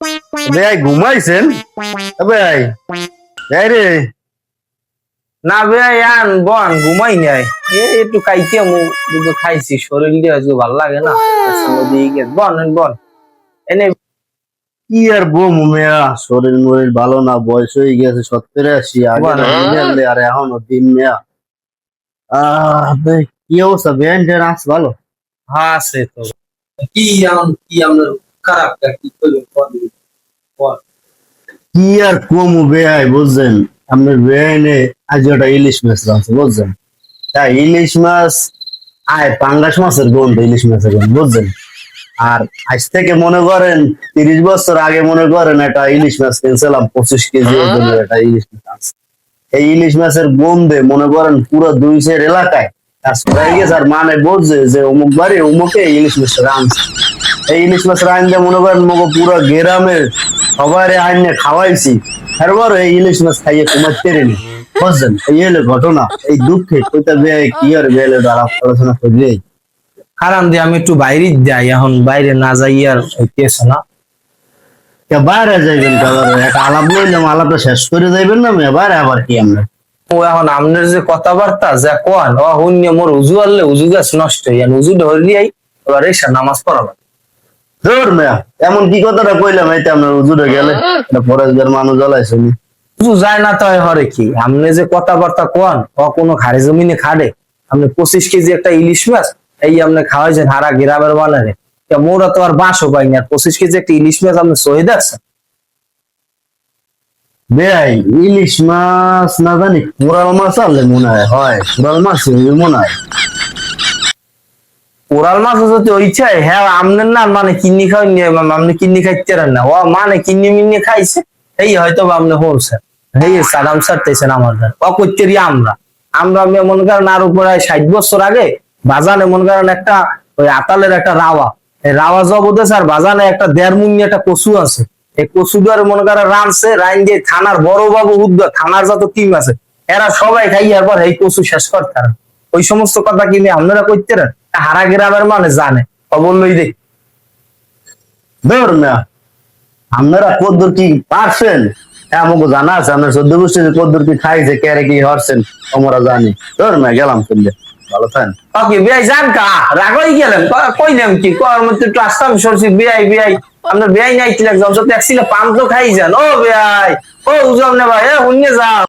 ভাই ঘুমাইছেন? ভাই ভাই রে, না ভাই আন বন ঘুমাই নাই একটু খাইতে দুটো খাইছি শরীর দিয়ে আজকে ভালো লাগে না বন বন এনে কি আর বম মেয়া, শরীর মরির ভালো না, বয়স হয়ে গেছে 70-80। আগে না দিনে আর এখনো দিন মেয়া। ভাই, কি অবস্থা? ব্যান্ড আস ভালো? হ্যাঁ আছে তো কি আমরা খারাপ কি করবে কি আর কম বেয়াই বুঝছেন? আপনার বেআইনে আজ একটা ইলিশ মাছ আছে বুঝছেন? তাই ইলিশ মাছ আয়, পাঙ্গাস মাছের গন্ধ, ইলিশ মাছের গন্ধ বুঝছেন? আর আজ থেকে মনে করেন 30 বছর আগে মনে করেন একটা ইলিশ মাছ কিনছিলাম 25 কেজি ওজনের একটা ইলিশ মাছ আছে। এই ইলিশ মাছের গন্ধে মনে করেন পুরো 2 এলাকায় কাজ করে গেছে। আর মানে বলছে যে অমুক বাড়ি অমুকে ইলিশ মাছ রাঁধছে। এই ইলিশ মাছ রাঁধতে মনে করেন মগো পুরো গ্রামের সবাই আইনে খাওয়াইছি। এরপর এই ইলিশ মাছ খাইয়ে তোমার তেরেনি বুঝছেন? এই হলো ঘটনা। এই দুঃখে কইতে বেয়ে কি আর বেলে আলাপ আলোচনা করলে কারণ দিয়ে আমি একটু বাইরে যাই এখন বাইরে না যাই আর হইতেছে না বাইরে যাইবেন? একটা আলাপ লইলাম, আলাপটা শেষ করে যাইবেন না বাইরে আবার কি আমরা? ও এখন আপনার যে কথাবার্তা যা কোন ও হুন্য মোর উজু আনলে উজু গাছ নষ্ট হইয়া উজু ধরিয়াই এবার এসে নামাজ পড়াবা ধর মেয়া, এমন কি কথাটা কইলাম এইতে আপনার উজুরে গেলে পরেশগার মানুষ জ্বালাইছেনি। উজু যায় না তো হরে কি আপনি যে কথাবার্তা কোন ও কোনো খারে জমিনে খাড়ে আপনি 25 কেজি একটা ইলিশ মাছ এই আপনি খাওয়াইছেন হারা গ্রামের বানারে মোরা তো আর বাঁশও পাই না 25 কেজি একটা ইলিশ মাছ আপনি সহি দেখছেন বেয়াই ইলিশ মাছ না জানি কোরাল মাছ আনলে মনে হয়, হয় কোরাল মাছ মনে হয়। কোরাল মাছ যদি ওইছাই হ্যাঁ আমনের না মানে কিন্নি খাওয়াই আপনি কিন্নি খাইতে পারেন না ও মানে কিন্নি মিন্নি খাইছে এই হয়তো আপনি হরছে এই সাদাম সারতেছেন আমাদের ও করতে আমরা আমরা মনে করেন আর উপরে 60 বছর আগে বাজানে মনে করেন একটা ওই আতালের একটা রাওয়া এই রাওয়া জবদেশ আর বাজানে একটা 1.5 মুন্নি একটা কচু আছে এই কচু ধরে মনে করেন রানছে রাইন যে থানার বড় বাবু উদ্যোগ থানার যত টিম আছে এরা সবাই খাইয়ার পর এই কচু শেষ করতে ওই সমস্ত কথা কিনে আপনারা করতে হারা গ্রামের মানে জানে বললোই দেখ ধর মেয়া, আপনারা কদ্দুর কি পারছেন আমাকে জানা আছে? আপনার 14 গোষ্ঠী কদ্দুর কি খাইছে, কেরে কি হরছেন তোমরা জানি। ধর মেয়া গেলাম চললে, ভালো থাকেন। ওকে বিয়াই যান কা রাগই গেলেন কইলাম কি কর মধ্যে একটু আসতাম সরছি বিয়াই বিয়াই আপনার বিয়াই নাই কি লাগছে ট্যাক্সিলে পাম তো খাই যান ও বিয়াই ও উজম না ভাই হুন্নে যাও